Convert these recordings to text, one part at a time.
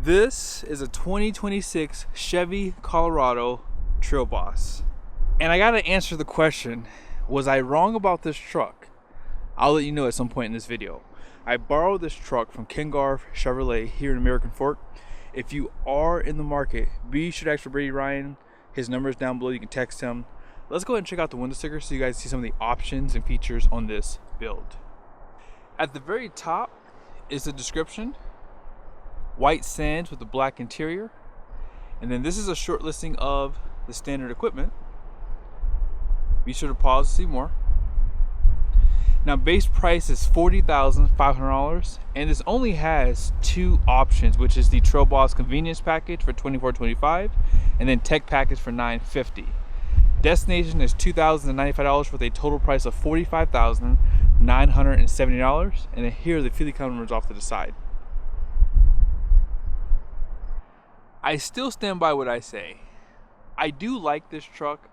This is a 2026 Chevy Colorado Trail Boss. And I gotta answer the question, was I wrong about this truck? I'll let you know at some point in this video. I borrowed this truck from Ken Garff Chevrolet here in American Fork. If you are in the market, be sure to ask for Brady Ryan. His number is down below, you can text him. Let's go ahead and check out the window sticker so you guys see some of the options and features on this build. At the very top is the description. White sands with a black interior. And then this is a short listing of the standard equipment. Be sure to pause to see more. Now base price is $40,500 and this only has two options, which is the Trail Boss convenience package for $24.25 and then tech package for $950. Destination is $2,095 with a total price of $45,970, and then here are the fuel economy numbers off to the side. I still stand by what I say. I do like this truck,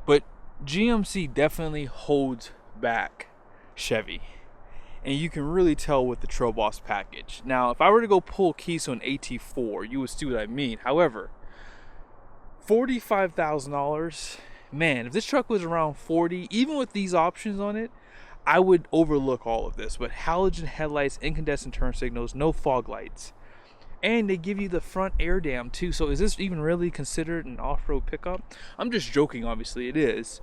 but GMC definitely holds back Chevy. And you can really tell with the Trail Boss package. Now, if I were to go pull Keystone AT4, you would see what I mean. However, $45,000, man, if this truck was around 40, even with these options on it, I would overlook all of this. But halogen headlights, incandescent turn signals, no fog lights. And they give you the front air dam too. So is this even really considered an off-road pickup? I'm just joking, obviously it is.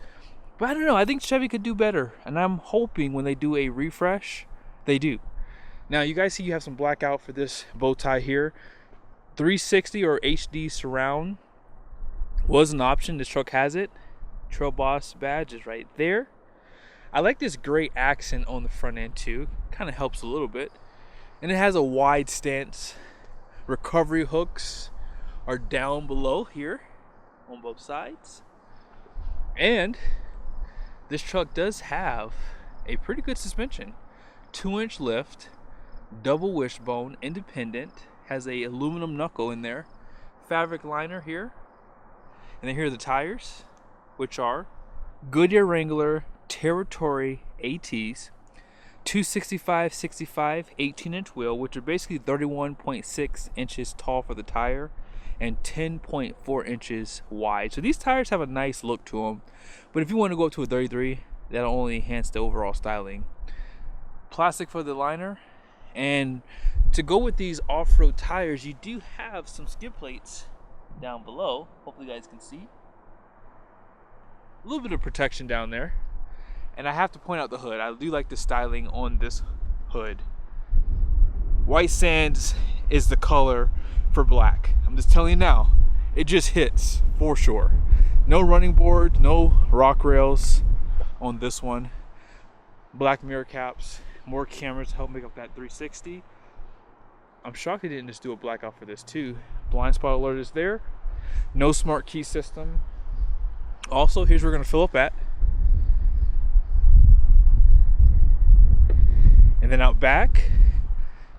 But I don't know, I think Chevy could do better. And I'm hoping when they do a refresh, they do. Now you guys see you have some blackout for this bow tie here. 360 or HD surround was an option, this truck has it. Trail Boss badge is right there. I like this gray accent on the front end too. Kind of helps a little bit. And it has a wide stance. Recovery hooks are down below here on both sides. And this truck does have a pretty good suspension. 2-inch lift, double wishbone, independent, has a aluminum knuckle in there, fabric liner here. And then here are the tires, which are Goodyear Wrangler Territory ATs. 265/65 18-inch wheel, which are basically 31.6 inches tall for the tire and 10.4 inches wide. So these tires have a nice look to them, but if you want to go up to a 33, that'll only enhance the overall styling. Plastic for the liner, and to go with these off-road tires, you do have some skid plates down below. Hopefully you guys can see a little bit of protection down there. And I have to point out the hood. I do like the styling on this hood. White sands is the color for black. I'm just telling you now, it just hits for sure. No running board, no rock rails on this one. Black mirror caps, more cameras to help make up that 360. I'm shocked they didn't just do a blackout for this too. Blind spot alert is there. No smart key system. Also, here's where we're gonna fill up at. And then out back,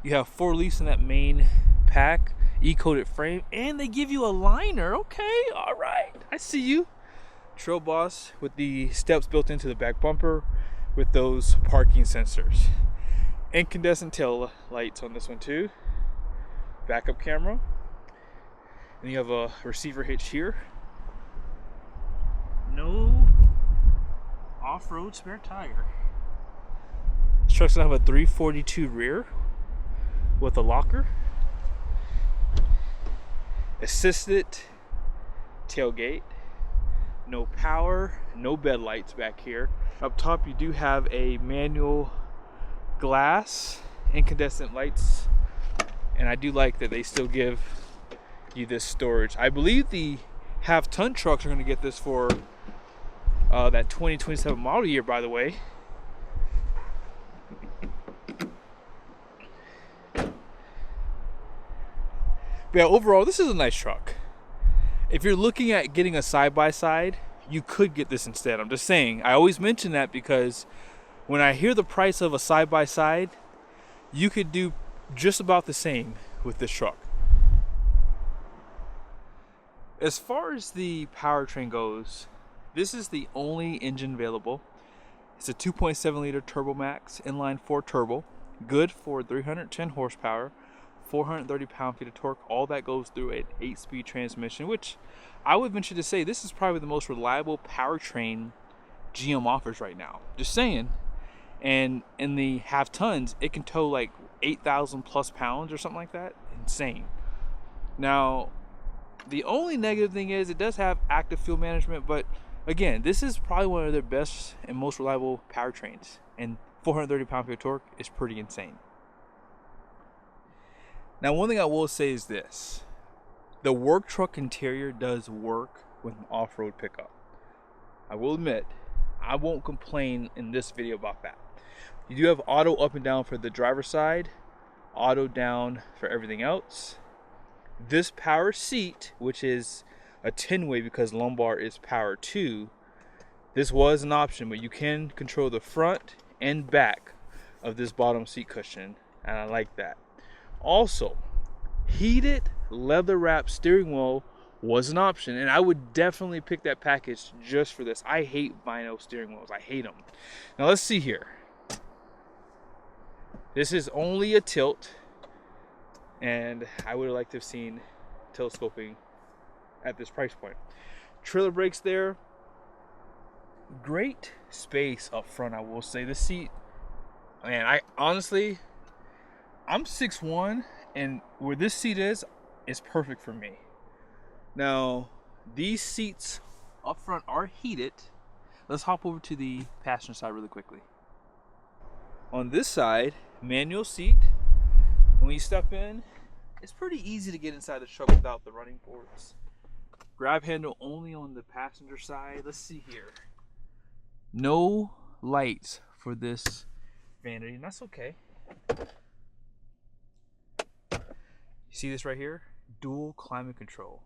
you have 4 leaves in that main pack, E-coated frame, and they give you a liner. Okay, all right, I see you. Trail Boss with the steps built into the back bumper with those parking sensors. Incandescent tail lights on this one too. Backup camera. And you have a receiver hitch here. No off-road spare tire. This truck's gonna have a 342 rear with a locker. Assisted tailgate. No power, no bed lights back here. Up top you do have a manual glass, incandescent lights, and I do like that they still give you this storage. I believe the half-ton trucks are gonna get this for that 2027 model year, by the way. But yeah, overall, this is a nice truck. If you're looking at getting a side-by-side, you could get this instead. I'm just saying, I always mention that because when I hear the price of a side-by-side, you could do just about the same with this truck. As far as the powertrain goes, this is the only engine available. It's a 2.7 liter Turbo Max inline 4 turbo, good for 310 horsepower, 430 pound-feet of torque. All that goes through an 8-speed transmission, which I would venture to say this is probably the most reliable powertrain GM offers right now. Just saying. And in the half tons, it can tow like 8,000 plus pounds or something like that. Insane. Now, the only negative thing is it does have active fuel management, but again, this is probably one of their best and most reliable powertrains, and 430 pound-feet of torque is pretty insane. Now, one thing I will say is this: the work truck interior does work with an off-road pickup. I will admit, I won't complain in this video about that. You do have auto up and down for the driver's side, auto down for everything else. This power seat, which is a 10-way because lumbar is power 2, this was an option, but you can control the front and back of this bottom seat cushion, and I like that. Also, heated leather wrapped steering wheel was an option, and I would definitely pick that package just for this. I hate vinyl steering wheels. I hate them. Now let's see here. This is only a tilt, and I would have liked to have seen telescoping at this price point. Trailer brakes there. Great space up front, I will say. This seat, man, I'm 6'1", and where this seat is perfect for me. Now, these seats up front are heated. Let's hop over to the passenger side really quickly. On this side, manual seat. When you step in, it's pretty easy to get inside the truck without the running boards. Grab handle only on the passenger side. Let's see here. No lights for this vanity, and that's okay. You see this right here? Dual climate control.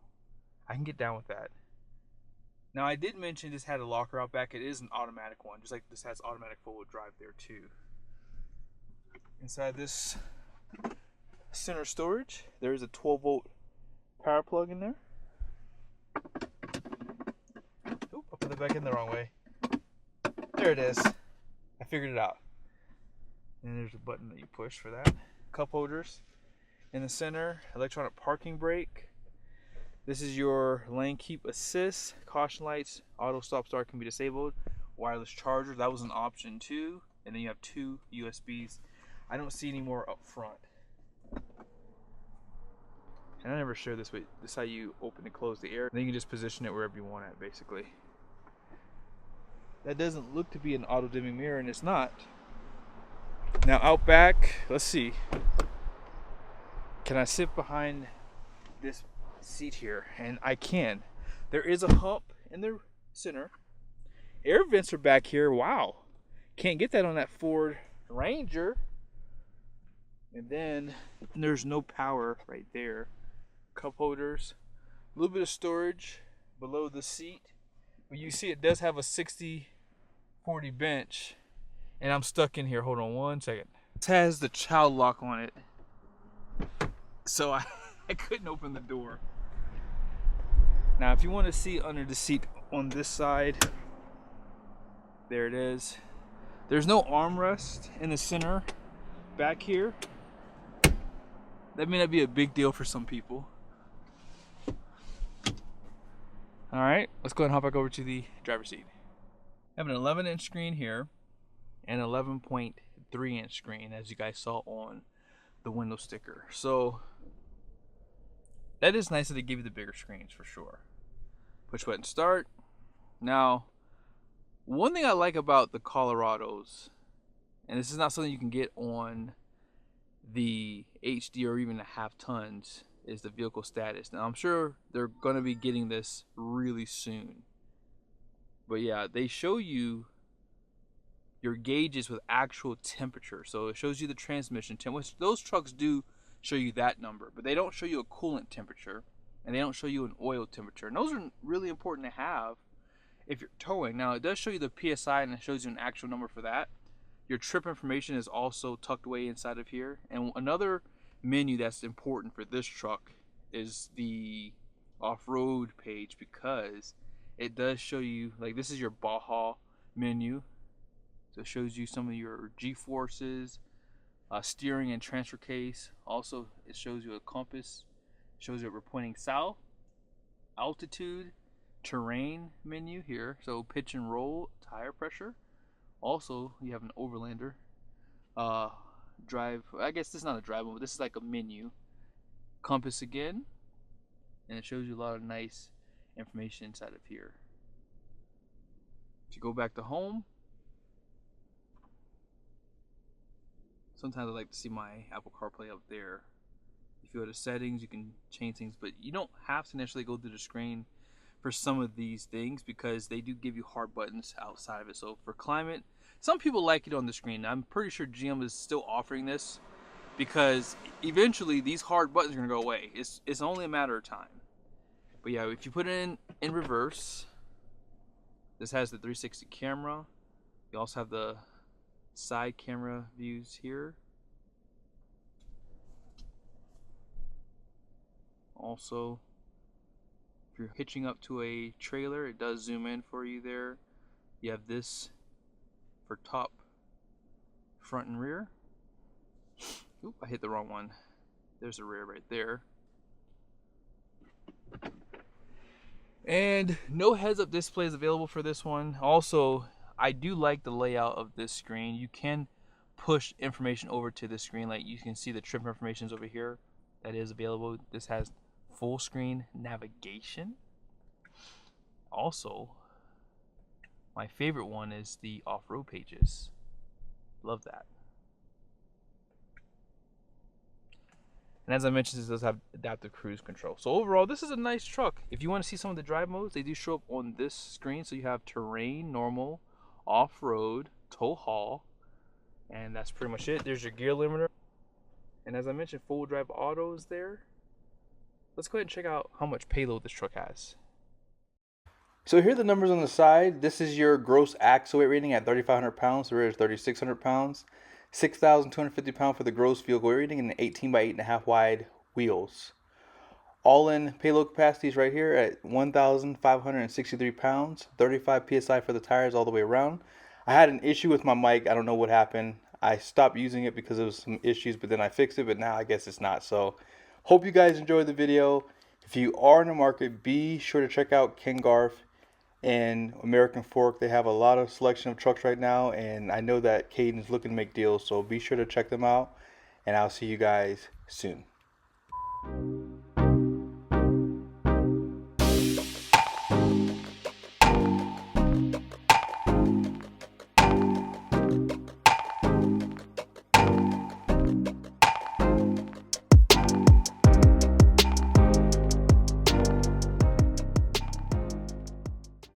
I can get down with that. Now, I did mention this had a locker out back. It is an automatic one, just like this has automatic four-wheel drive there too. Inside this center storage, there is a 12-volt power plug in there. Oop, I put it back in the wrong way. There it is. I figured it out. And there's a button that you push for that. Cup holders in the center, electronic parking brake. This is your lane keep assist, caution lights, auto stop start can be disabled, wireless charger, that was an option too, and then you have 2 USBs. I don't see any more up front. And I never share this way. This is how you open and close the air. Then you can just position it wherever you want it, basically. That doesn't look to be an auto dimming mirror, and it's not. Now out back, let's see. Can I sit behind this seat here? And I can. There is a hump in the center. Air vents are back here. Wow. Can't get that on that Ford Ranger. And then there's no power right there. Cup holders. A little bit of storage below the seat. But you see it does have a 60/40 bench. And I'm stuck in here. Hold on one second. This has the child lock on it. So I couldn't open the door. Now if you want to see under the seat on this side, there it is. There's no armrest in the center back here. That may not be a big deal for some people. Alright, let's go ahead and hop back over to the driver's seat. I have an 11-inch screen here and 11.3-inch screen, as you guys saw on the window sticker. So that is nice that they give you the bigger screens for sure. Push button start. Now, one thing I like about the Colorados, and this is not something you can get on the HD or even the half tons, is the vehicle status. Now I'm sure they're going to be getting this really soon. But yeah, they show you your gauges with actual temperature. So it shows you the transmission temperature. Those trucks do show you that number, but they don't show you a coolant temperature, and they don't show you an oil temperature. And those are really important to have if you're towing. Now it does show you the PSI, and it shows you an actual number for that. Your trip information is also tucked away inside of here. And another menu that's important for this truck is the off-road page, because it does show you, like, this is your Baja menu. So it shows you some of your G-forces, steering and transfer case. Also, it shows you a compass. It shows you we're pointing south. Altitude, terrain menu here. So pitch and roll, tire pressure. Also, you have an overlander. Drive. I guess this is not a drive mode, but this is like a menu. Compass again, and it shows you a lot of nice information inside of here. If you go back to home, sometimes I like to see my Apple CarPlay up there. If you go to settings, you can change things, but you don't have to necessarily go through the screen for some of these things because they do give you hard buttons outside of it. So for climate, some people like it on the screen. I'm pretty sure GM is still offering this because eventually these hard buttons are gonna go away. It's only a matter of time. But yeah, if you put it in reverse, this has the 360 camera. You also have the side camera views here. Also, if you're hitching up to a trailer, it does zoom in for you there. You have this for top, front, and rear. Oop, I hit the wrong one. There's the rear right there. And no heads-up display is available for this one. Also, I do like the layout of this screen. You can push information over to this screen. Like you can see the trip information is over here. That is available. This has full screen navigation. Also, my favorite one is the off-road pages. Love that. And as I mentioned, this does have adaptive cruise control. So overall, this is a nice truck. If you want to see some of the drive modes, they do show up on this screen. So you have terrain, normal, off-road, tow haul, and that's pretty much it. There's your gear limiter. And as I mentioned, full drive auto is there. Let's go ahead and check out how much payload this truck has. So here are the numbers on the side. This is your gross axle weight rating at 3,500 pounds. The rear is 3,600 pounds. 6,250 pounds for the gross vehicle weight rating and 18 by 8.5 wide wheels. All in payload capacity is right here at 1,563 pounds. 35 psi for the tires all the way around. I had an issue with my mic. I don't know what happened. I stopped using it because there was some issues, but then I fixed it, but now I guess it's not. So hope you guys enjoyed the video. If you are in the market, be sure to check out Ken Garff and American Fork. They have a lot of selection of trucks right now, and I know that Caden is looking to make deals, so be sure to check them out, and I'll see you guys soon.